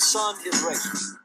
son is racing.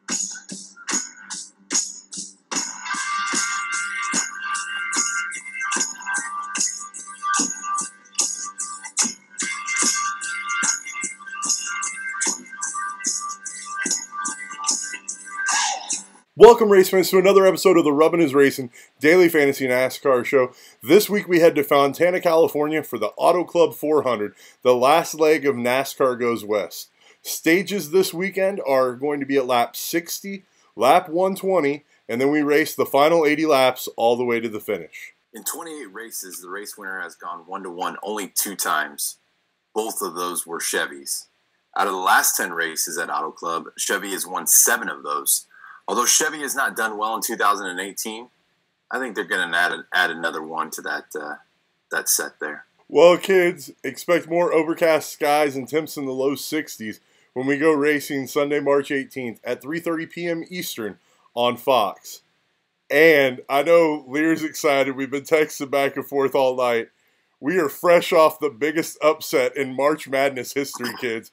Welcome, race fans, to another episode of the Rubbin' Is Racing Daily Fantasy NASCAR Show. This week we head to Fontana, California for the Auto Club 400, the last leg of NASCAR Goes West. Stages this weekend are going to be at lap 60, lap 120, and then we race the final 80 laps all the way to the finish. In 28 races, the race winner has gone 1-1 only 2 times. Both of those were Chevys. Out of the last 10 races at Auto Club, Chevy has won 7 of those. Although Chevy has not done well in 2018, I think they're going to add another one to that set there. Well, kids, expect more overcast skies and temps in the low 60s when we go racing Sunday, March 18th at 3:30 p.m. Eastern on Fox. And I know Liehr's excited. We've been texting back and forth all night. We are fresh off the biggest upset in March Madness history, kids.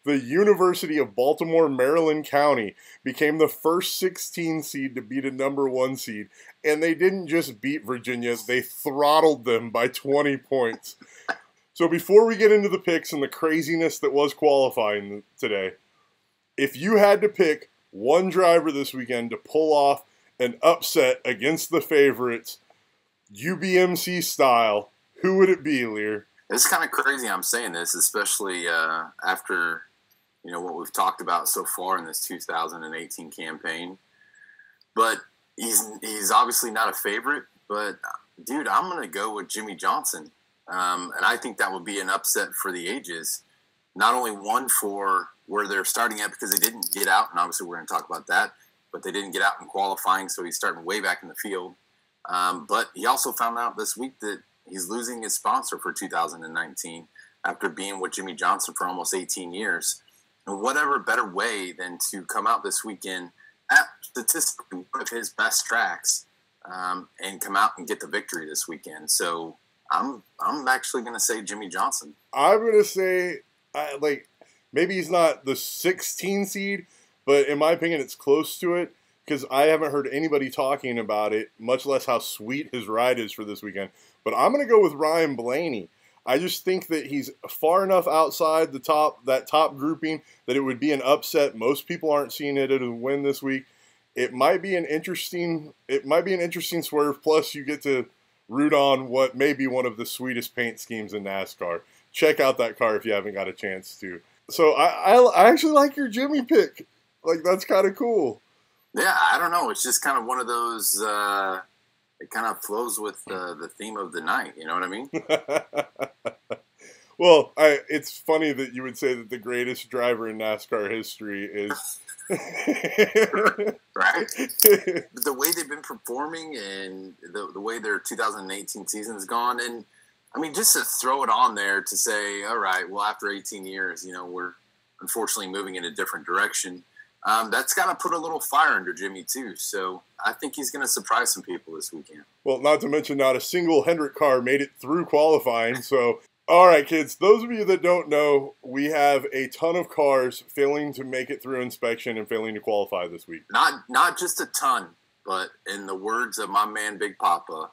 The University of Baltimore, Maryland County became the first 16 seed to beat a number 1 seed. And they didn't just beat Virginia, they throttled them by 20 points. So before we get into the picks and the craziness that was qualifying today, if you had to pick one driver this weekend to pull off an upset against the favorites, UBMC style, who would it be, Liehr? It's kind of crazy I'm saying this, especially after what we've talked about so far in this 2018 campaign. But he's obviously not a favorite. But, dude, I'm going to go with Jimmy Johnson. And I think that would be an upset for the ages. Not only one for where they're starting at because they didn't get out, and obviously we're going to talk about that, but they didn't get out in qualifying, so he's starting way back in the field. But he also found out this week that he's losing his sponsor for 2019 after being with Jimmy Johnson for almost 18 years. And whatever better way than to come out this weekend at statistically one of his best tracks and come out and get the victory this weekend. So I'm actually going to say Jimmy Johnson. I'm going to say, maybe he's not the 16 seed, but in my opinion, it's close to it because I haven't heard anybody talking about it, much less how sweet his ride is for this weekend. But I'm going to go with Ryan Blaney. I just think that he's far enough outside that top grouping that it would be an upset. Most people aren't seeing it as a win this week. It might be an interesting swerve. Plus, you get to root on what may be one of the sweetest paint schemes in NASCAR. Check out that car if you haven't got a chance to. So I actually like your Jimmy pick. That's kind of cool. Yeah, I don't know. It's just kind of one of those. It kind of flows with the theme of the night. You know what I mean? Well, it's funny that you would say that the greatest driver in NASCAR history is... Right? The way they've been performing and the way their 2018 season's gone. And, I mean, just to throw it on there to say, all right, well, after 18 years, we're unfortunately moving in a different direction. That's got to put a little fire under Jimmy, too. So I think he's going to surprise some people this weekend. Well, not to mention not a single Hendrick car made it through qualifying. So, all right, kids, those of you that don't know, we have a ton of cars failing to make it through inspection and failing to qualify this week. Not just a ton, but in the words of my man Big Poppa,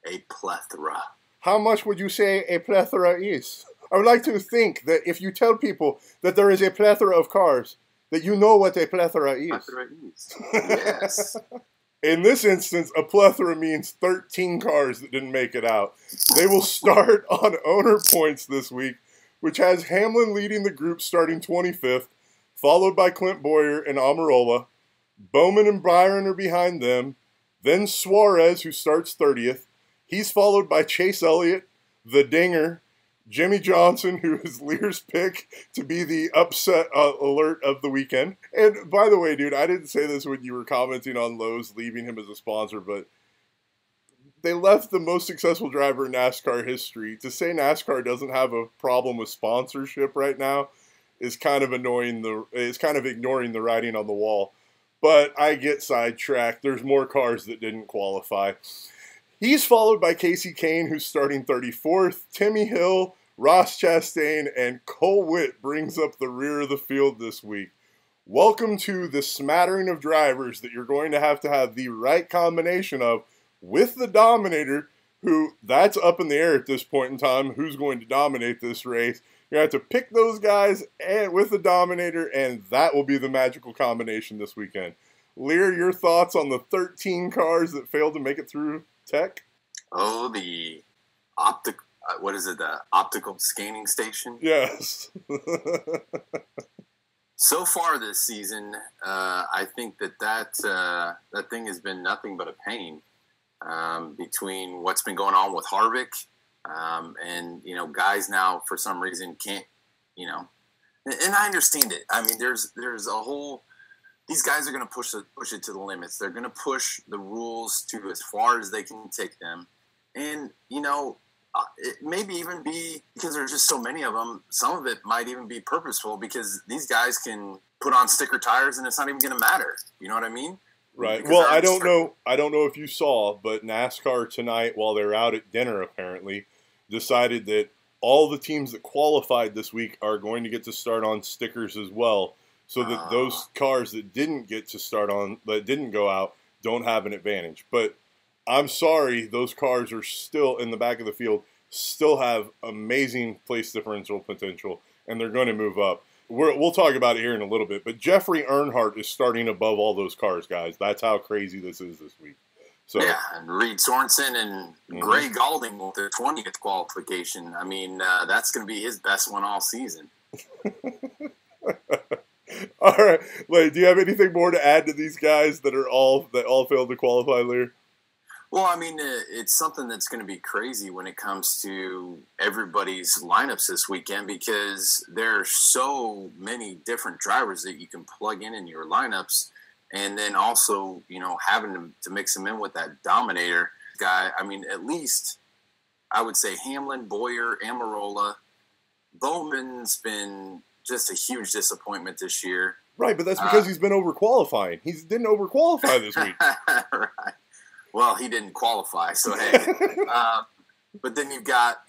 a plethora. How much would you say a plethora is? I would like to think that if you tell people that there is a plethora of cars, that you know what a plethora is. Plethora is. Yes. In this instance, a plethora means 13 cars that didn't make it out. They will start on owner points this week, which has Hamlin leading the group starting 25th, followed by Clint Boyer and Almirola. Bowman and Byron are behind them. Then Suarez, who starts 30th. He's followed by Chase Elliott, the Dinger, Jimmy Johnson, who is Liehr's pick to be the upset alert of the weekend. And by the way, dude, I didn't say this when you were commenting on Lowe's leaving him as a sponsor, but they left the most successful driver in NASCAR history. To say NASCAR doesn't have a problem with sponsorship right now is kind of ignoring the writing on the wall. But I get sidetracked. There's more cars that didn't qualify. He's followed by Casey Kane, who's starting 34th. Timmy Hill, Ross Chastain, and Cole Witt brings up the rear of the field this week. welcome to the smattering of drivers that you're going to have the right combination of with the Dominator, who that's up in the air at this point in time, who's going to dominate this race. You're going to have to pick those guys and with the Dominator, and that will be the magical combination this weekend. Liehr, your thoughts on the 13 cars that failed to make it through Tech? Oh, the optical scanning station? Yes. So far this season, I think that thing has been nothing but a pain. Between what's been going on with Harvick, and guys now for some reason can't, and I understand it. I mean, there's a whole. These guys are going to push it to the limits. They're going to push the rules to as far as they can take them, and it maybe even be because there's just so many of them. Some of it might even be purposeful because these guys can put on sticker tires and it's not even going to matter. You know what I mean? Right. Well, I don't know if you saw, but NASCAR tonight, while they're out at dinner, apparently decided that all the teams that qualified this week are going to get to start on stickers as well, so that those cars that didn't get to start on, that didn't go out, don't have an advantage. But I'm sorry, those cars are still in the back of the field, still have amazing place differential potential, and they're going to move up. We'll talk about it here in a little bit, but Jeffrey Earnhardt is starting above all those cars, guys. That's how crazy this is this week. So yeah, and Reed Sorensen and Gray Galding with their 20th qualification. I mean, that's going to be his best one all season. All right, Wait, do you have anything more to add to these guys that all failed to qualify, Liehr? Well, I mean, it's something that's going to be crazy when it comes to everybody's lineups this weekend because there are so many different drivers that you can plug in your lineups. And then also, having to mix them in with that Dominator guy. I mean, at least I would say Hamlin, Boyer, Amarola. Bowman's been just a huge disappointment this year. Right, but that's because he's been overqualifying. He didn't overqualify this week. Right. Well, he didn't qualify, so hey. But then you've got,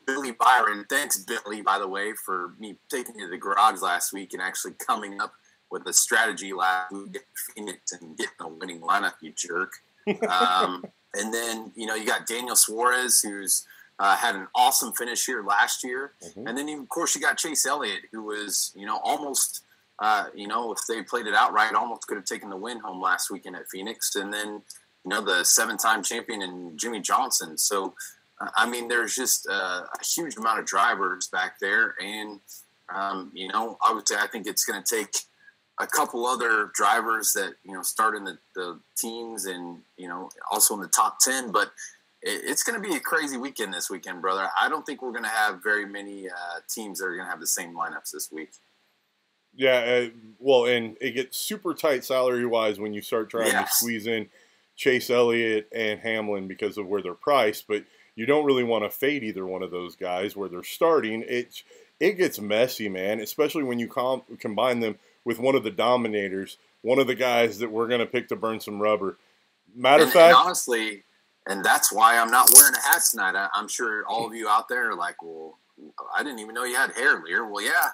Billy Byron. Thanks, Billy, by the way, for me taking you to the garage last week and actually coming up with a strategy last week at Phoenix and getting a winning lineup, you jerk. And then, you got Daniel Suarez, who's had an awesome finish here last year. Mm-hmm. And then, of course, you got Chase Elliott, who was, almost, if they played it out right, almost could have taken the win home last weekend at Phoenix. And then, the 7-time champion and Jimmy Johnson. So, I mean, there's just a huge amount of drivers back there. And, I would say I think it's going to take a couple other drivers that, start in the teams and, also in the top 10. But it's going to be a crazy weekend this weekend, brother. I don't think we're going to have very many teams that are going to have the same lineups this week. Yeah, well, and it gets super tight salary-wise when you start trying to squeeze in Chase Elliott and Hamlin because of where they're priced, but you don't really want to fade either one of those guys where they're starting. It gets messy, man, especially when you combine them with one of the Dominators, one of the guys that we're going to pick to burn some rubber. Matter of fact, and honestly, and that's why I'm not wearing a hat tonight. I'm sure all of you out there are like, well, I didn't even know you had hair, Liehr. Well, yeah,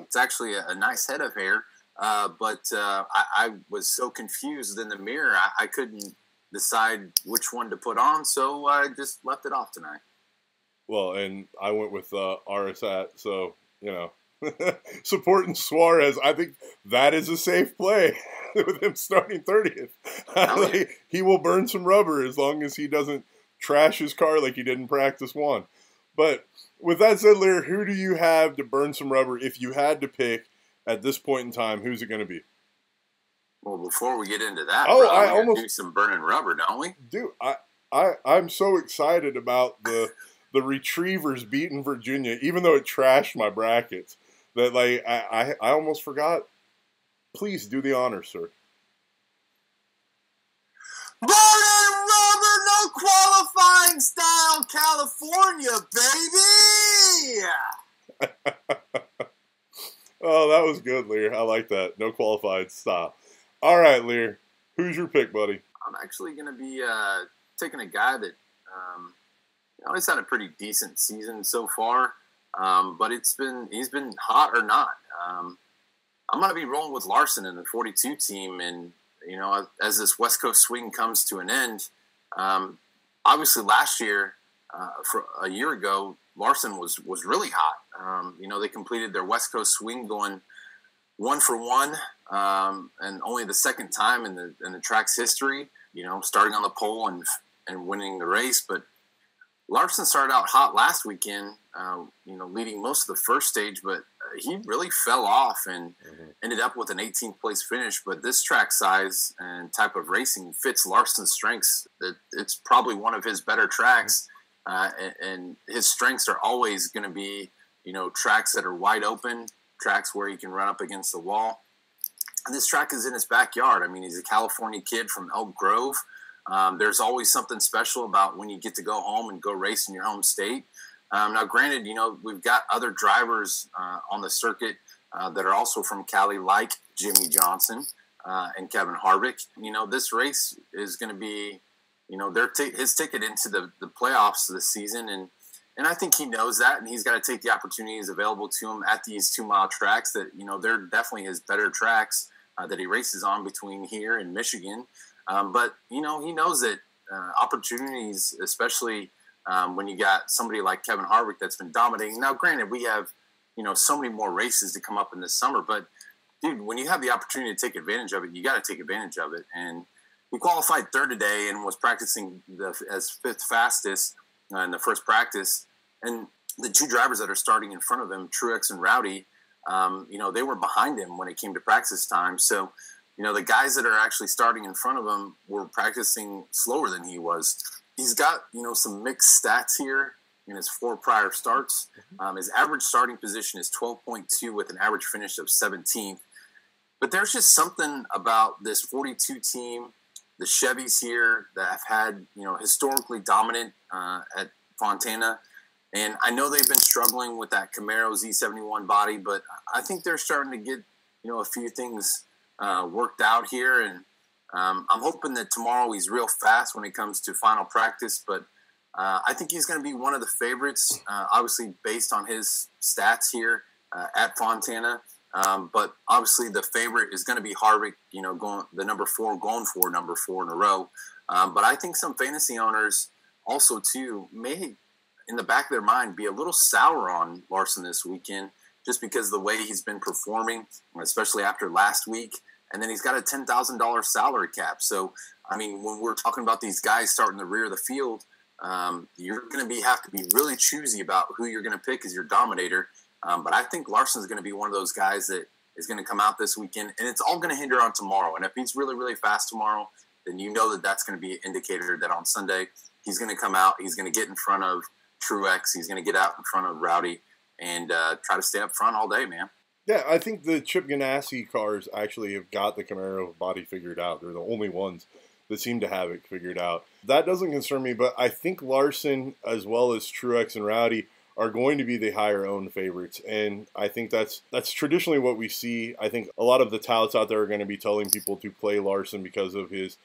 it's actually a nice head of hair. But I was so confused in the mirror, I couldn't decide which one to put on, so I just left it off tonight. Well, and I went with RS hat, so, supporting Suarez, I think that is a safe play with him starting 30th. Yeah. He will burn some rubber as long as he doesn't trash his car like he did in practice one. But with that said, Liehr, who do you have to burn some rubber if you had to pick at this point in time? Who's it going to be? Well, before we get into that, I almost do some burning rubber, don't we? Dude, I'm so excited about the Retrievers beating Virginia, even though it trashed my brackets. That I almost forgot. Please do the honors, sir. Burning rubber, no qualifying style, California, baby! Oh, that was good, Liehr. I like that. No qualified style. All right, Liehr. Who's your pick, buddy? I'm actually going to be taking a guy that he's had a pretty decent season so far, but he's been hot or not. I'm going to be rolling with Larson in the 42 team. And, you know, as this West Coast swing comes to an end, obviously last year, for a year ago, Larson was really hot. You know, they completed their West Coast swing going 1 for 1, and only the second time in the track's history, you know, starting on the pole and winning the race. But Larson started out hot last weekend, you know, leading most of the first stage, but he really fell off and ended up with an 18th place finish. But this track size and type of racing fits Larson's strengths. It's probably one of his better tracks, and his strengths are always going to be, you know, tracks that are wide open, tracks where he can run up against the wall. And this track is in his backyard. I mean, he's a California kid from Elk Grove. There's always something special about when you get to go home and go race in your home state. Now, granted, you know, we've got other drivers on the circuit that are also from Cali, like Jimmy Johnson and Kevin Harvick. You know, this race is going to be, you know, his ticket into the playoffs this season. And I think he knows that, and he's got to take the opportunities available to him at these 2-mile tracks that, you know, they're definitely his better tracks that he races on between here and Michigan. But, you know, he knows that opportunities, especially when you got somebody like Kevin Harvick that's been dominating. Now, granted, we have, you know, so many more races to come up in this summer. But, dude, when you have the opportunity to take advantage of it, you got to take advantage of it. And he qualified third today and was practicing as fifth fastest in the first practice. And the two drivers that are starting in front of him, Truex and Rowdy, you know, they were behind him when it came to practice time. So, you know, the guys that are actually starting in front of him were practicing slower than he was. He's got, you know, some mixed stats here in his 4 prior starts. His average starting position is 12.2 with an average finish of 17th. But there's just something about this 42 team, the Chevys here that have had, you know, historically dominant at Fontana. And I know they've been struggling with that Camaro Z71 body, but I think they're starting to get, you know, a few things worked out here. And I'm hoping that tomorrow he's real fast when it comes to final practice. But I think he's going to be one of the favorites, obviously based on his stats here at Fontana. But obviously the favorite is going to be Harvick, you know, going number 4 in a row. But I think some fantasy owners also, too, may, in the back of their mind, be a little sour on Larson this weekend just because of the way he's been performing, especially after last week. And then he's got a $10,000 salary cap. So, I mean, when we're talking about these guys starting the rear of the field, you're going to have to be really choosy about who you're going to pick as your dominator. But I think Larson's going to be one of those guys that is going to come out this weekend, and it's all going to hinder on tomorrow. And if he's really, really fast tomorrow, then you know that that's going to be an indicator that on Sunday he's going to come out, he's going to get in front of Truex, he's going to get out in front of Rowdy, and try to stay up front all day, man. Yeah, I think the Chip Ganassi cars actually have got the Camaro body figured out. They're the only ones that seem to have it figured out. That doesn't concern me, but I think Larson, as well as Truex and Rowdy, are going to be the higher-owned favorites, and I think that's traditionally what we see. I think a lot of the touts out there are going to be telling people to play Larson because of his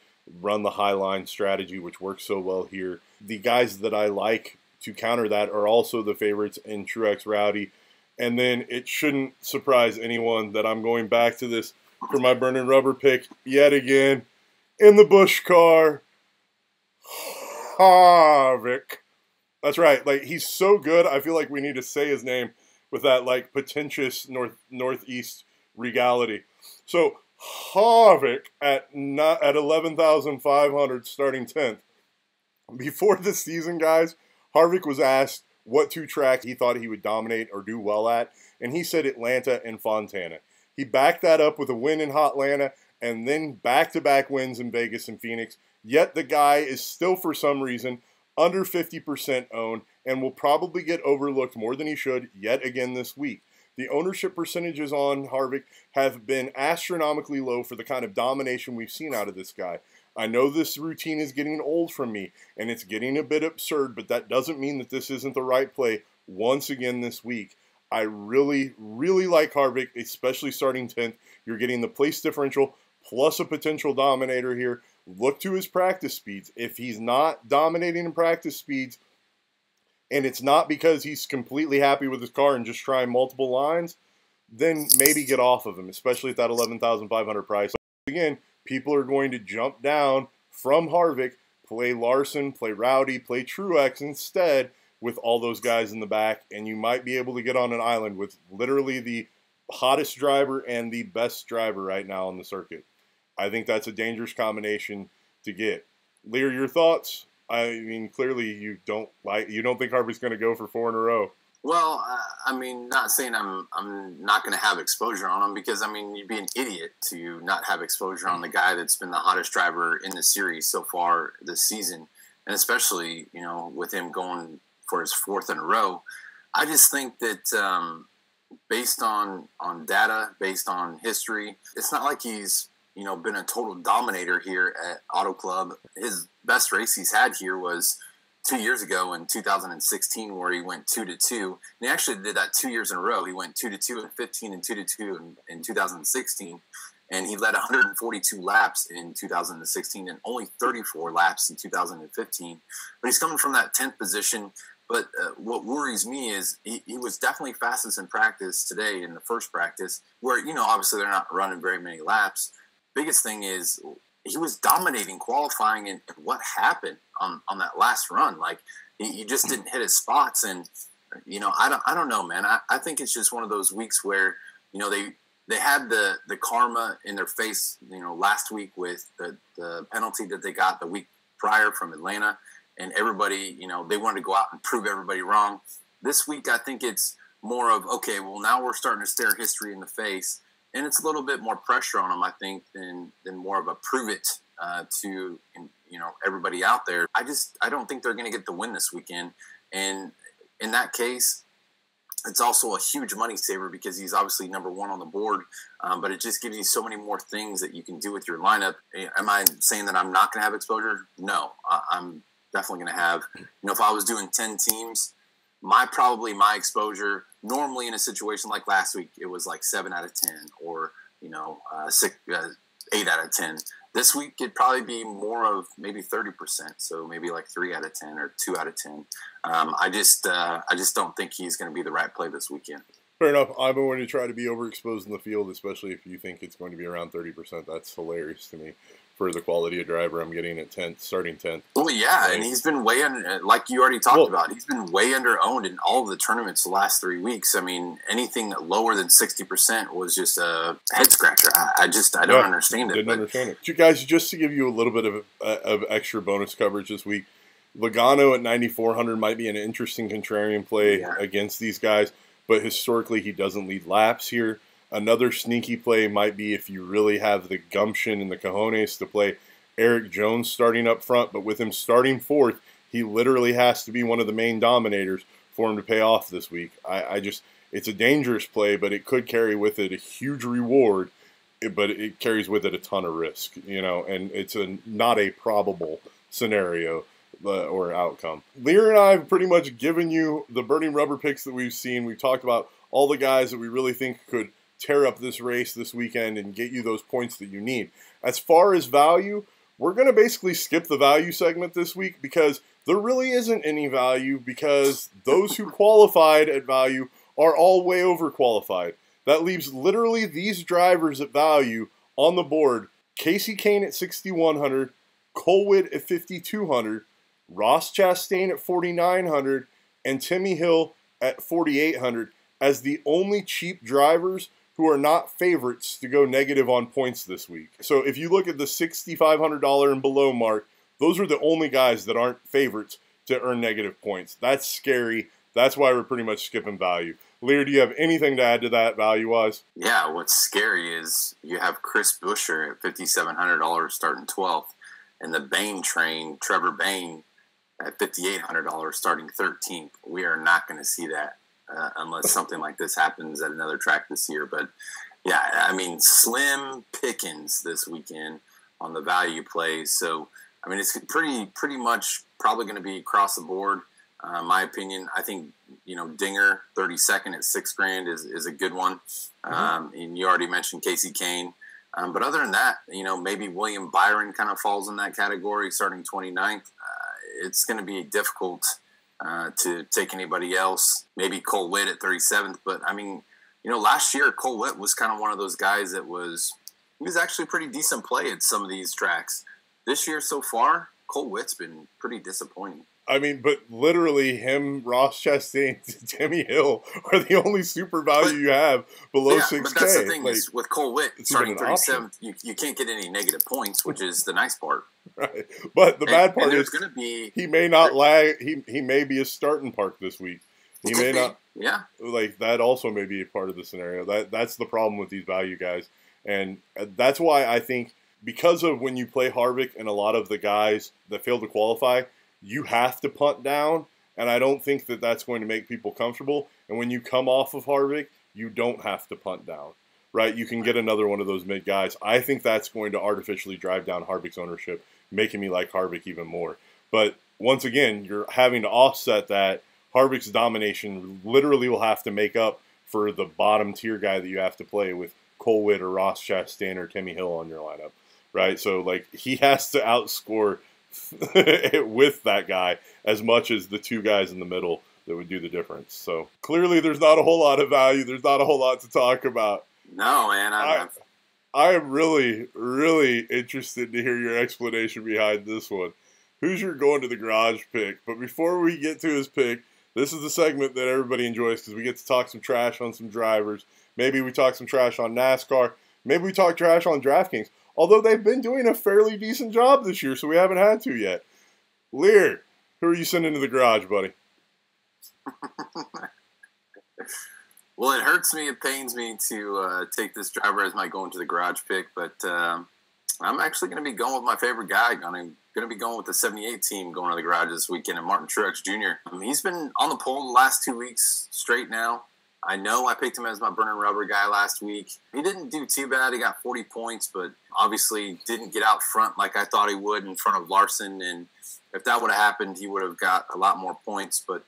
run-the-high-line strategy, which works so well here. The guys that I like to counter that are also the favorites in Truex, Rowdy, and then it shouldn't surprise anyone that I'm going back to this for my burning rubber pick yet again. In the Busch car, Harvick. That's right. Like, he's so good. I feel like we need to say his name with that, like, pretentious northeast regality. So Harvick at 11,500, starting 10th. Before the season, guys, Harvick was asked what 2 tracks he thought he would dominate or do well at, and he said Atlanta and Fontana. He backed that up with a win in Hotlanta and then back-to-back wins in Vegas and Phoenix. Yet the guy is still, for some reason, under 50% owned and will probably get overlooked more than he should yet again this week. The ownership percentages on Harvick have been astronomically low for the kind of domination we've seen out of this guy. I know this routine is getting old from me, and it's getting a bit absurd, but that doesn't mean that this isn't the right play once again this week. I really, really like Harvick, especially starting 10th. You're getting the place differential plus a potential dominator here. Look to his practice speeds. If he's not dominating in practice speeds, and it's not because he's completely happy with his car and just trying multiple lines, then maybe get off of him, especially at that $11,500 price. Again, people are going to jump down from Harvick, play Larson, play Rowdy, play Truex instead with all those guys in the back, and you might be able to get on an island with literally the hottest driver and the best driver right now on the circuit. I think that's a dangerous combination to get. Liehr, your thoughts? I mean, clearly you don't think Harvick's going to go for 4 in a row. Well, I mean, not saying I'm not going to have exposure on him, because, I mean, you'd be an idiot to not have exposure on the guy that's been the hottest driver in the series so far this season, and especially, you know, with him going for his 4th in a row. I just think that based on data, based on history, it's not like he's, you know, been a total dominator here at Auto Club. His best race he's had here was 2 years ago in 2016, where he went 2-2. And he actually did that 2 years in a row. He went 2-2 in 15 and 2-2 in 2016. And he led 142 laps in 2016 and only 34 laps in 2015. But he's coming from that 10th position. But what worries me is he was definitely fastest in practice today in the first practice, where, you know, obviously they're not running very many laps. Biggest thing is he was dominating qualifying, and what happened on that last run. Like, he just didn't hit his spots. And, you know, I don't know, man. I think it's just one of those weeks where, you know, they had the karma in their face, you know, last week with the penalty that they got the week prior from Atlanta. And everybody, you know, they wanted to go out and prove everybody wrong. This week, I think it's more of, okay, well, now we're starting to stare history in the face. And it's a little bit more pressure on them, I think, than more of a prove it to, you know, everybody out there. I don't think they're going to get the win this weekend. And in that case, it's also a huge money saver, because he's obviously number 1 on the board. But it just gives you so many more things that you can do with your lineup. Am I saying that I'm not going to have exposure? No, I'm definitely going to have. You know, if I was doing 10 teams, my exposure normally in a situation like last week, it was like 7 out of 10, or, you know, 8 out of 10. This week it'd probably be more of maybe 30%, so maybe like 3 out of 10 or 2 out of 10. I just don't think he's going to be the right play this weekend. Fair enough. I'm going to try to be overexposed in the field, especially if you think it's going to be around 30%. That's hilarious to me for the quality of driver I'm getting at 10th, starting 10th. Well, yeah, and he's been way under, like you already talked about, he's been way under owned in all of the tournaments the last 3 weeks. I mean, anything lower than 60% was just a head scratcher. I don't understand it. Didn't understand it. Guys, just to give you a little bit of extra bonus coverage this week, Logano at 9,400 might be an interesting contrarian play against these guys, but historically he doesn't lead laps here. Another sneaky play might be if you really have the gumption and the cojones to play Eric Jones starting up front, but with him starting 4th, he literally has to be one of the main dominators for him to pay off this week. It's a dangerous play, but it could carry with it a huge reward, but it carries with it a ton of risk, you know, and it's not a probable scenario or outcome. Liehr and I have pretty much given you the burning rubber picks that we've seen. We've talked about all the guys that we really think could tear up this race this weekend and get you those points that you need. As far as value, we're going to basically skip the value segment this week, because there really isn't any value, because those who qualified at value are all way overqualified. That leaves literally these drivers at value on the board: Casey Kane at 6,100, Colwitt at 5,200, Ross Chastain at 4,900, and Timmy Hill at 4,800 as the only cheap drivers who are not favorites to go negative on points this week. So if you look at the $6,500 and below mark, those are the only guys that aren't favorites to earn negative points. That's scary. That's why we're pretty much skipping value. Liehr, do you have anything to add to that value-wise? Yeah, what's scary is you have Chris Buescher at $5,700 starting 12th, and the Bain train, Trevor Bain, at $5,800 starting 13th. We are not going to see that unless something like this happens at another track this year. But, yeah, I mean, slim pickings this weekend on the value plays. So, I mean, it's pretty much probably going to be across the board. My opinion, I think, you know, Dinger, 32nd at $6,000 is a good one. And you already mentioned Casey Kane. But other than that, you know, maybe William Byron kind of falls in that category, starting 29th. It's going to be difficult to take anybody else. Maybe Colwitt at 37th. But, I mean, last year Cole Whitt was kind of one of those guys he was actually pretty decent play at some of these tracks. This year so far, Cole Whitt's been pretty disappointing. I mean, but literally him, Ross Chastain, Timmy Hill are the only super value you have below 6K. But that's the thing is with Cole Whitt starting 37th, you can't get any negative points, which is the nice part. Right. But the bad part is gonna be, he may not lag. He may be a starting park this week. He may not. Yeah. Like, that also may be a part of the scenario. That's the problem with these value guys. And that's why I think, because of when you play Harvick and a lot of the guys that fail to qualify, you have to punt down, and I don't think that that's going to make people comfortable. And when you come off of Harvick, you don't have to punt down, right? You can get another one of those mid guys. I think that's going to artificially drive down Harvick's ownership, making me like Harvick even more. But once again, you're having to offset that. Harvick's domination literally will have to make up for the bottom tier guy that you have to play with Cole Whitt or Ross Chastain or Timmy Hill on your lineup, right? So, like, he has to outscore with that guy as much as the two guys in the middle that would do the difference. So clearly there's not a whole lot of value. There's not a whole lot to talk about. No, man. I am really, really interested to hear your explanation behind this one. Who's your going to the garage pick? But before we get to his pick, this is the segment that everybody enjoys because we get to talk some trash on some drivers. Maybe we talk some trash on NASCAR. Maybe we talk trash on DraftKings. Although they've been doing a fairly decent job this year, so we haven't had to yet. Liehr, who are you sending to the garage, buddy? Well, it hurts me, it pains me to take this driver as my going to the garage pick, but I'm actually going to be going with my favorite guy. I'm going to be going with the 78 team going to the garage this weekend, and Martin Truex Jr. He's been on the pole the last 2 weeks straight now. I know I picked him as my burning rubber guy last week. He didn't do too bad. He got 40 points, but obviously didn't get out front like I thought he would in front of Larson. And if that would have happened, he would have got a lot more points. But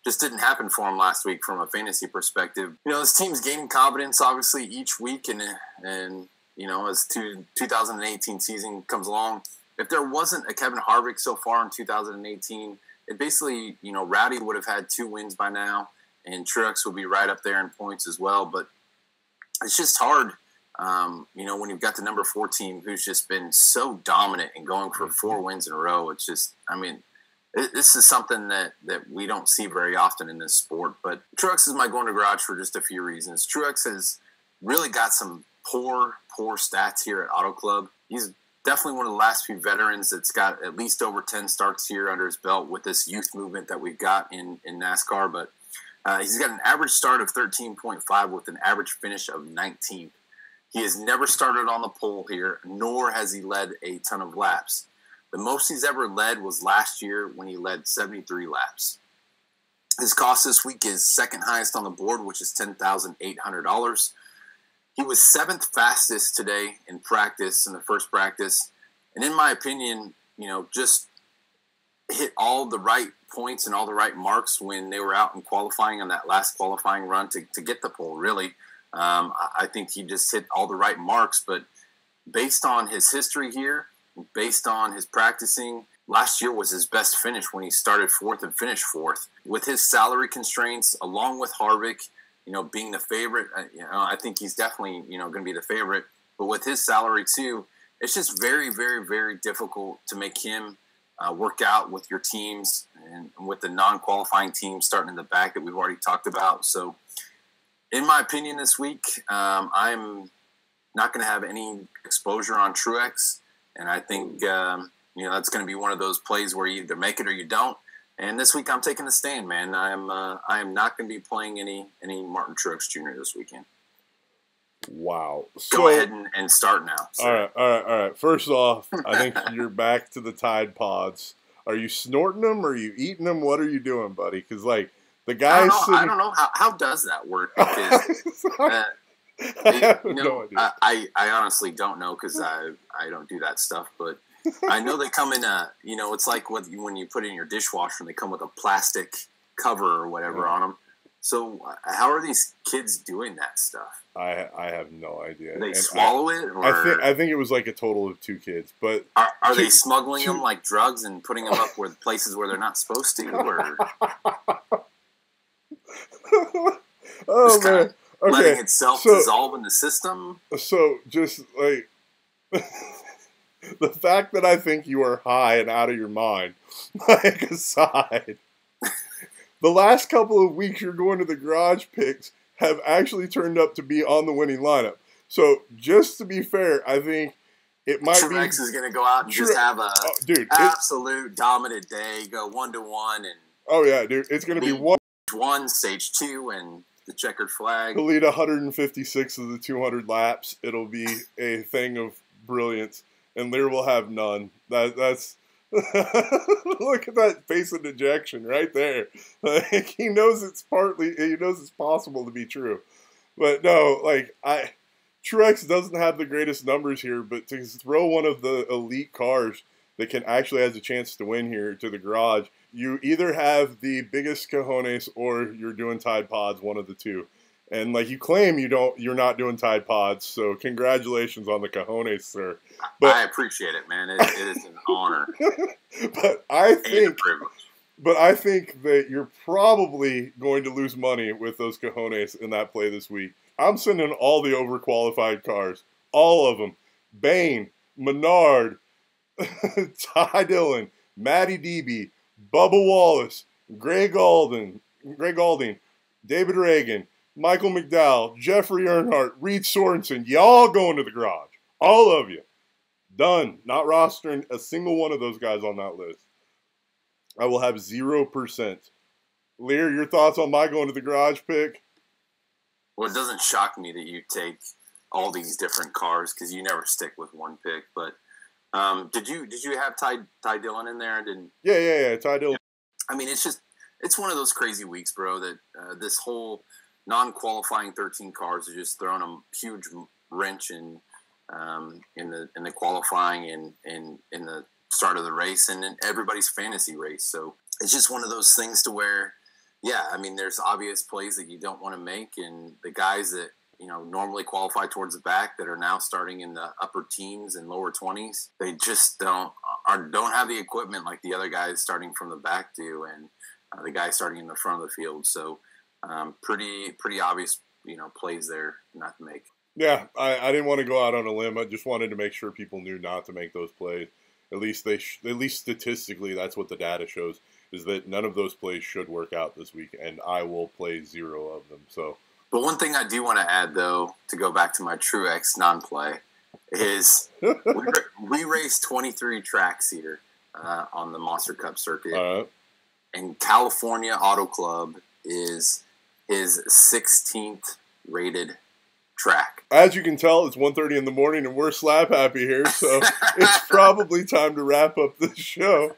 just didn't happen for him last week from a fantasy perspective. This team's gaining confidence, obviously, each week. And as 2018 season comes along, if there wasn't a Kevin Harvick so far in 2018, it basically, Rowdy would have had 2 wins by now. And Truex will be right up there in points as well. But it's just hard, when you've got the number 4 team who's just been so dominant and going for 4 wins in a row. It's just, this is something that we don't see very often in this sport. But Truex is my going to garage for just a few reasons. Truex has really got some poor stats here at Auto Club. He's definitely one of the last few veterans that's got at least over 10 starts here under his belt with this youth movement that we've got in NASCAR. But he's got an average start of 13.5 with an average finish of 19th. He has never started on the pole here, nor has he led a ton of laps. The most he's ever led was last year when he led 73 laps. His cost this week is second highest on the board, which is $10,800. He was 7th fastest today in practice, in the first practice. And in my opinion, just hit all the right points and all the right marks when they were out in qualifying on that last qualifying run to get the pole, really. I think he just hit all the right marks, but based on his history here, based on his practicing, last year was his best finish when he started 4th and finished 4th. With his salary constraints, along with Harvick, being the favorite, I think he's definitely, going to be the favorite. But with his salary too, it's just very, very, very difficult to make him work out with your teams and with the non-qualifying teams starting in the back that we've already talked about. So in my opinion this week, I'm not going to have any exposure on Truex. And I think, that's going to be one of those plays where you either make it or you don't. And this week I'm taking the stand, man. I am not going to be playing any Martin Truex Jr. this weekend. Wow. Go ahead and start now. So. All right. First off, I think you're back to the Tide Pods. Are you snorting them? Or are you eating them? What are you doing, buddy? Because, the guys... I don't know. How does that work? Because, no idea. I honestly don't know because I don't do that stuff. But I know they come in it's like when you put it in your dishwasher and they come with a plastic cover or whatever on them. So how are these kids doing that stuff? I have no idea. Do they swallow it? Or I think it was like a total of 2 kids. But are they smuggling them like drugs and putting them up with places where they're not supposed to? Or oh man! letting itself dissolve in the system. So just like the fact that I think you are high and out of your mind, like aside, the last couple of weeks you're going to the garage picks have actually turned up to be on the winning lineup. So just to be fair, I think it might be Truex is going to go out and just have a absolute dominant day, go 1-1, and oh yeah, dude, it's going to be one stage 2 and the checkered flag. He'll lead 156 of the 200 laps. It'll be a thing of brilliance, and Liehr will have none. That's look at that face of dejection right there. Like, he knows it's possible to be true, but no, like Truex doesn't have the greatest numbers here, but to throw one of the elite cars that can actually has a chance to win here to the garage, you either have the biggest cojones or you're doing Tide Pods, one of the two. And like you claim you're not doing Tide Pods, so congratulations on the cojones, sir. But I appreciate it, man. It is an honor. But I think that you're probably going to lose money with those cojones in that play this week. I'm sending all the overqualified cars, all of them. Bain, Menard, Ty Dillon, Matty DB, Bubba Wallace, Greg Alding, David Reagan, Michael McDowell, Jeffrey Earnhardt, Reed Sorensen. Y'all going to the garage. All of you. Done. Not rostering a single one of those guys on that list. I will have 0%. Liehr, your thoughts on my going to the garage pick? Well, it doesn't shock me that you take all these different cars because you never stick with one pick. But did you have Ty Dillon in there? Yeah, Ty Dillon. I mean, it's one of those crazy weeks, bro. That this whole non-qualifying 13 cars are just throwing a huge wrench in the qualifying and in the start of the race and in everybody's fantasy race. So it's just one of those things to where. Yeah, I mean, there's obvious plays that you don't want to make, and the guys that normally qualify towards the back that are now starting in the upper teens and lower 20s, they just don't have the equipment like the other guys starting from the back do, and the guys starting in the front of the field. So pretty obvious plays there not to make. Yeah, I didn't want to go out on a limb. I just wanted to make sure people knew not to make those plays. At least at least statistically, that's what the data shows. Is that none of those plays should work out this week, and I will play 0 of them. So, but one thing I do want to add, though, to go back to my Truex non-play, is we raced 23 track seater on the Monster Cup circuit, and California Auto Club is his 16th rated track. As you can tell, it's 1:30 in the morning, and we're slap happy here, so it's probably time to wrap up this show.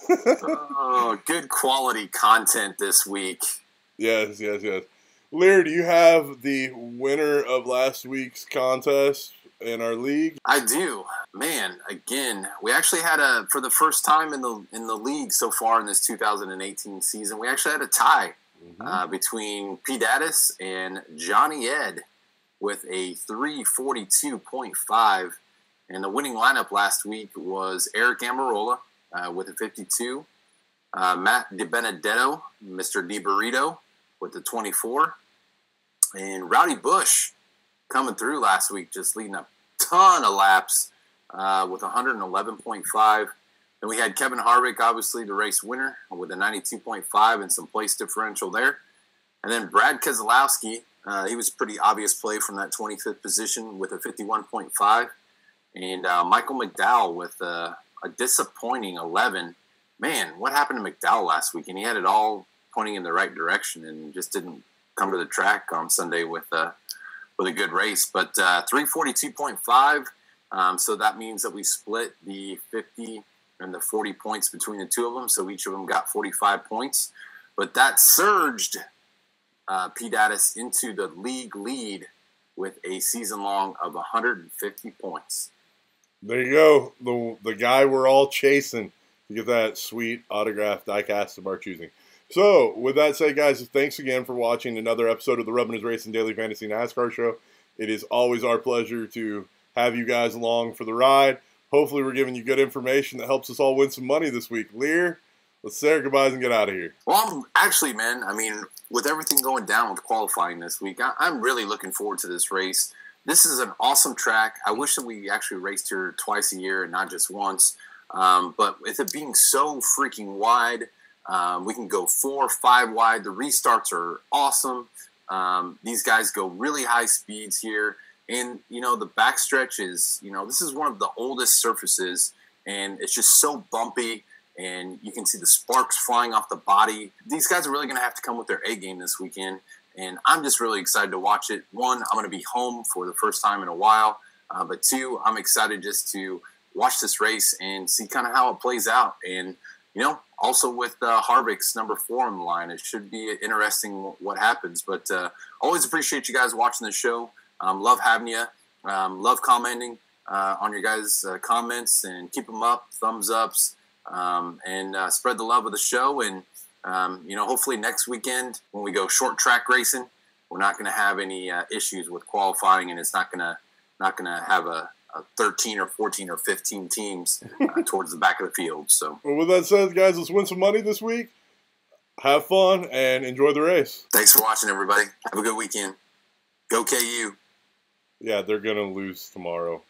Oh, good quality content this week. Yes. Liehr, do you have the winner of last week's contest in our league? I do. Man, again, we actually had for the first time in the league so far in this 2018 season, we actually had a tie between P. Daddis and Johnny Ed with a 342.5. And the winning lineup last week was Eric Amarola with a 52. Matt DiBenedetto, Mr. DiBurrito, with the 24. And Rowdy Bush coming through last week, just leading a ton of laps with 111.5. Then we had Kevin Harvick, obviously the race winner, with a 92.5 and some place differential there. And then Brad Keselowski, he was a pretty obvious play from that 25th position with a 51.5. And Michael McDowell with a disappointing 11. Man, what happened to McDowell last week? And he had it all pointing in the right direction and just didn't come to the track on Sunday with a good race. But 342.5, so that means that we split the 50 and the 40 points between the two of them. So each of them got 45 points. But that surged P. Daddis into the league lead with a season long of 150 points. There you go. The guy we're all chasing to get that sweet autographed diecast of our choosing. So, with that said, guys, thanks again for watching another episode of the Rubbing His Racing Daily Fantasy NASCAR Show. It is always our pleasure to have you guys along for the ride. Hopefully, we're giving you good information that helps us all win some money this week. Liehr, Let's say our goodbyes and get out of here. Well, actually, man, I mean, with everything going down with qualifying this week, I'm really looking forward to this race. This is an awesome track. I wish that we actually raced here twice a year and not just once. But with it being so freaking wide, we can go 4 or 5 wide. The restarts are awesome. These guys go really high speeds here. And, the backstretch is, this is one of the oldest surfaces, and it's just so bumpy. And you can see the sparks flying off the body. These guys are really going to have to come with their A game this weekend. And I'm just really excited to watch it. 1, I'm going to be home for the first time in a while. But 2, I'm excited just to watch this race and see kind of how it plays out. And, also with Harvick's number 4 on the line, it should be interesting what happens. But always appreciate you guys watching the show. Love having you. Love commenting on your guys' comments, and keep them up, thumbs ups. And spread the love of the show. And, hopefully next weekend when we go short track racing, we're not going to have any issues with qualifying, and it's not going to have a 13 or 14 or 15 teams towards the back of the field. So, well, with that said, guys, let's win some money this week. Have fun and enjoy the race. Thanks for watching, everybody. Have a good weekend. Go KU. Yeah, they're going to lose tomorrow.